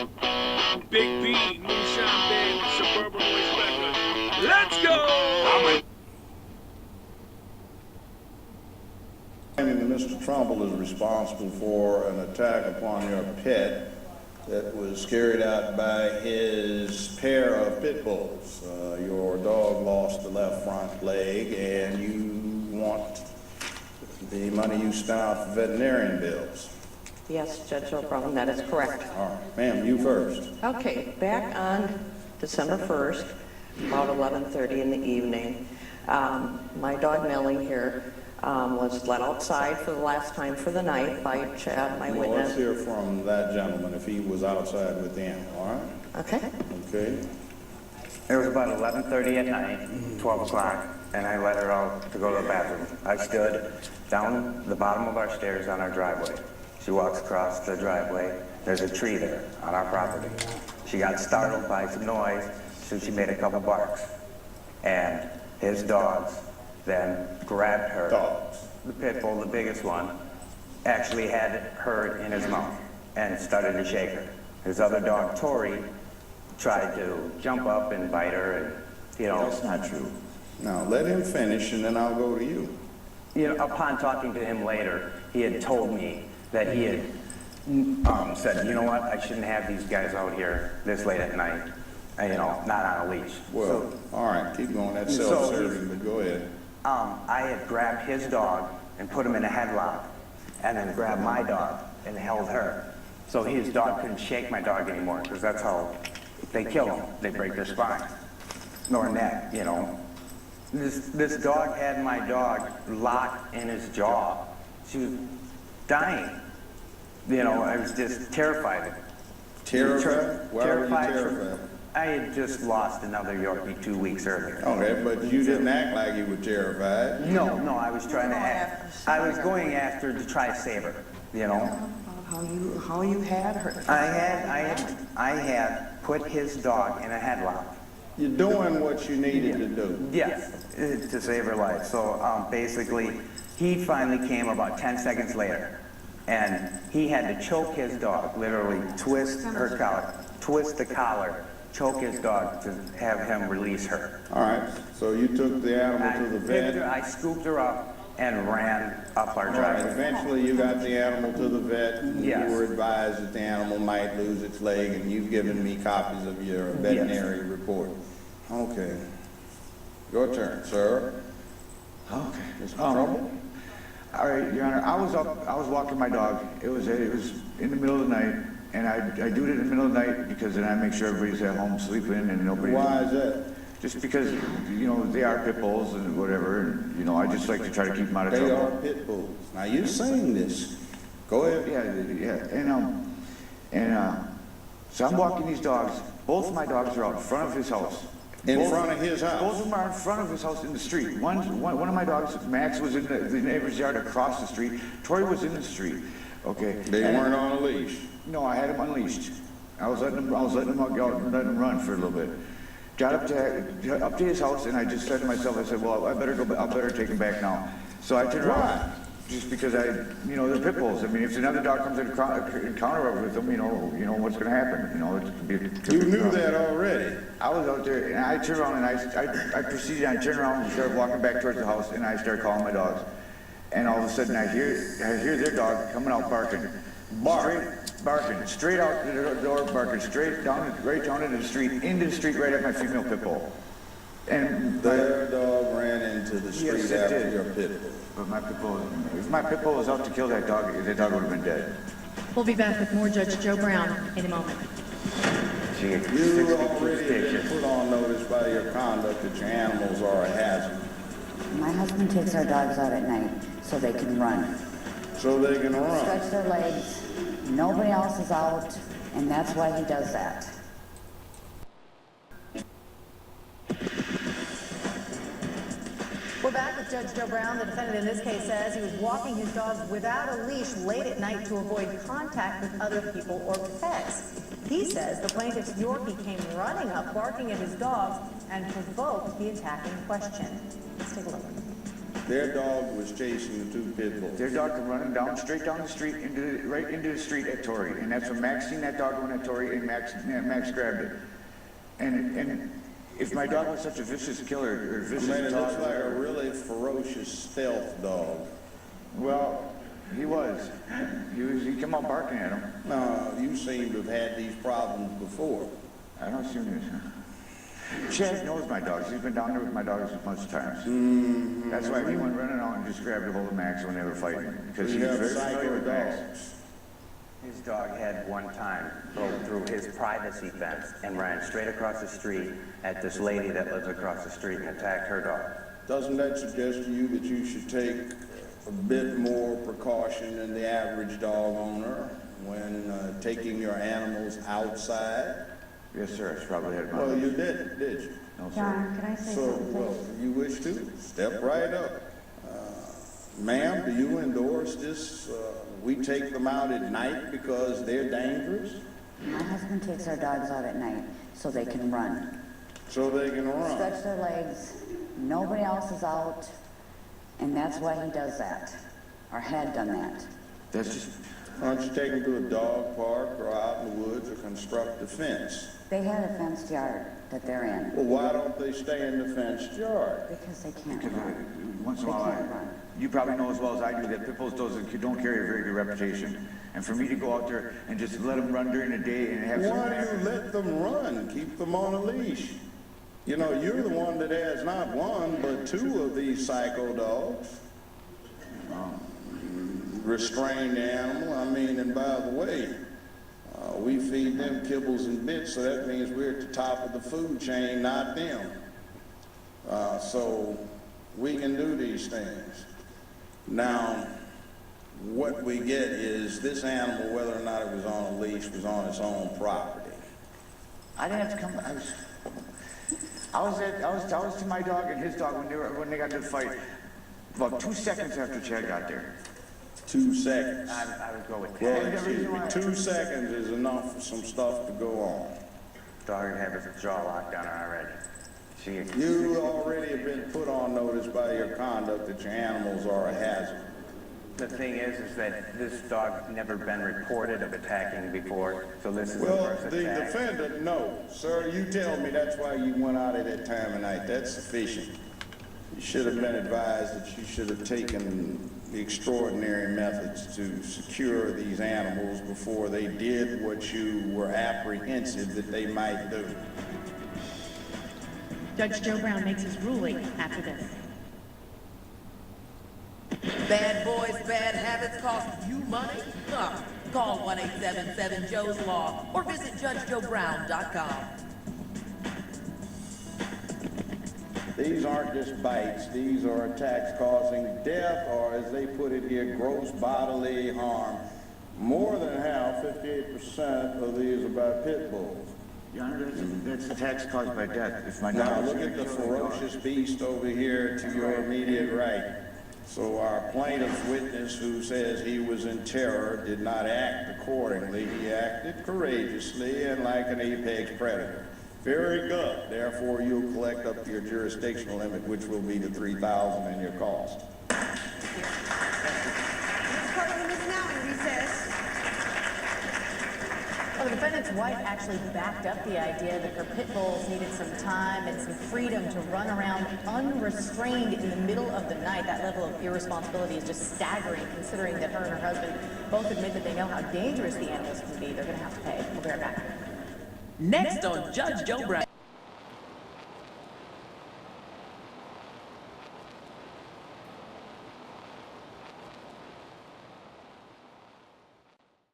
Big B, Moonshine Band, Suburban Noise Record. Let's go! Claiming that Mr. Trumbull is responsible for an attack upon your pet that was carried out by his pair of pit bulls. Your dog lost the left front leg, and you want the money you spent out for veterinarian bills. Yes, Judge O'Brien, that is correct. All right, ma'am, you first. Okay, back on December 1st, about 11:30 in the evening, my dog Millie here was let outside for the last time for the night by Chad, my Well, witness. let's hear from that gentleman if he was outside with the animal, all right? Okay. Okay. It was about 11:30 at night, 12 o'clock, and I let her out to go to the bathroom. I stood down the bottom of our stairs on our driveway. She walks across the driveway. There's a tree there on our property. She got startled by some noise, so she made a couple barks. And his dogs then grabbed her. Dogs. The pit bull, the biggest one, actually had her in his mouth and started to shake her. His other dog, Tori, tried to jump up and bite her, and, you know. That's not true. Now, let him finish, and then I'll go to you. You know, upon talking to him later, he had told me that he had said, you know what, I shouldn't have these guys out here this late at night, you know, not on a leash. Well, all right, keep going. That's self-serving, but go ahead. I had grabbed his dog and put him in a headlock, and then grabbed my dog and held her. So his dog couldn't shake my dog anymore, because that's how they kill them. They break their spine, or neck, you know. This dog had my dog locked in his jaw. She was dying. You know, I was just terrified. Terrified? Why were you terrified? I had just lost another Yorkie 2 weeks earlier. Okay, but you didn't act like you were terrified. No, I was trying to act. I was going after to try to save her, you know. How you had her? I had put his dog in a headlock. You're doing what you needed to do. Yes, to save her life. So basically, he finally came about 10 seconds later, and he had to choke his dog, literally twist her collar, twist the collar, choke his dog to have him release her. All right, so you took the animal to the vet. I scooped her up and ran up our All right, driveway. eventually you got the animal to the vet. And Yes. You were advised that the animal might lose its leg, and you've given me copies of your veterinary report. Okay. Your turn, sir. Okay. Mr. Trumbull? All right, Your Honor, I was walking my dog. It was in the middle of the night, and I do it in the middle of the night because then I make sure everybody's at home sleeping and nobody. Why is that? Just because, you know, they are pit bulls and whatever, and, you know, I just like to try to keep them out of They trouble. are pit bulls. Now, you're saying this. Go ahead. Yeah, so I'm walking these dogs. Both of my dogs are out in front of his house. In front of his house? Both of them are in front of his house in the street. One of my dogs, Max, was in the neighbor's yard across the street. Tori was in the street. Okay. They weren't on a leash. No, I had him unleashed. I was letting him go out and letting him run for a little bit. Got up to his house, and I just said to myself, I said, well, I better take him back now. So I turned around. Just because you know, they're pit bulls. I mean, if another dog comes in encounter with them, you know what's going to happen. You know, it could be. You knew that already. I was out there, and I turned around, and I proceeded. I turned around and started walking back towards the house, and I started calling my dogs. And all of a sudden, I hear their dog coming out barking, straight out the door, barking straight down, right down into the street, right at my female pit bull. And Their dog ran into the street Yes, it after did. your pit bull. But if my pit bull was out to kill that dog would have been dead. We'll be back with more Judge Joe Brown in a moment. You already been put on notice by your conduct that your animals are a hazard. My husband takes our dogs out at night so they can run. So they can run. Stretch their legs. Nobody else is out, and that's why he does that. We're back with Judge Joe Brown. The defendant in this case says he was walking his dogs without a leash late at night to avoid contact with other people or pets. He says the plaintiff's Yorkie came running up, barking at his dogs, and provoked the attack in question. Let's take a look. Their dog was chasing the two pit bulls. Their dog come running down, straight down the street, right into the street at Tori. And that's when Max seen that dog going at Tori, and Max grabbed it. And if my dog was such a vicious killer, or vicious Man, it looks dog, like a really ferocious stealth dog. well, he was. He came out barking at him. No, you seem to have had these problems before. I don't see this. Chad knows my dogs. He's been down there with my dogs a bunch of times. That's why he went running out and just grabbed a hold of Max when they were fighting. Because You he's have very familiar psycho with Max. dogs. His dog had one time broke through his privacy fence and ran straight across the street at this lady that lives across the street and attacked her dog. Doesn't that suggest to you that you should take a bit more precaution than the average dog owner when taking your animals outside? Yes, sir. I probably had my... Well, you didn't, did you? No, sir. John, can I say So, something, well, please? if you wish to, step right up. Ma'am, do you endorse this? We take them out at night because they're dangerous? My husband takes our dogs out at night so they can run. So they can run. Stretch their legs. Nobody else is out. And that's why he does that. Or had done that. That's just... Why don't you take them to a dog park or out in the woods or construct a fence? They had a fenced yard that they're in. Well, why don't they stay in the fenced yard? Because they can't Because run. once in a They while, can't run. you probably know as well as I do that pit bulls don't carry a very good reputation. And for me to go out there and just let them run during the day and have Why do you let them run? Keep them on a leash. You know, you're the one that has not one, but two of these psycho dogs. Restrain the animal. I mean, and by the way, we feed them kibbles and bits, so that means we're at the top of the food chain, not them. So we can do these things. Now, what we get is this animal, whether or not it was on a leash, was on its own property. I didn't have to come. I was to my dog and his dog when they got into the fight about 2 seconds after Chad got there. 2 seconds. I would go with Well, 10. excuse me, 2 seconds is enough for some stuff to go on. Dog would have his jaw locked on her already. You already have been put on notice by your conduct that your animals are a hazard. The thing is that this dog never been reported of attacking before, so this is Well, the first the attack. defendant, no. Sir, you tell me that's why you went out at that time of night. That's sufficient. You should have been advised that you should have taken the extraordinary methods to secure these animals before they did what you were apprehensive that they might do. Judge Joe Brown makes his ruling after this. Bad boys, bad habits cost you money? Call 1-877-JOE'S-LAW or visit JudgeJoeBrown.com. These aren't just bites. These are attacks causing death, or as they put it here, gross bodily harm. More than half, 58% of these are by pit bulls. Your Honor, that's attacks caused by death. If my Now dog was look gonna at the kill my dog- ferocious beast over here to your immediate right. So our plaintiff's witness, who says he was in terror, did not act accordingly. He acted courageously and like an apex predator. Very good. Therefore, you'll collect up to your jurisdictional limit, which will be the $3,000 in your cost. This courtroom is now in recess. Well, the defendant's wife actually backed up the idea that her pit bulls needed some time and some freedom to run around unrestrained in the middle of the night. That level of irresponsibility is just staggering, considering that her and her husband both admit that they know how dangerous the animals can be. They're going to have to pay. We'll be right back. Next on Judge Joe Brown.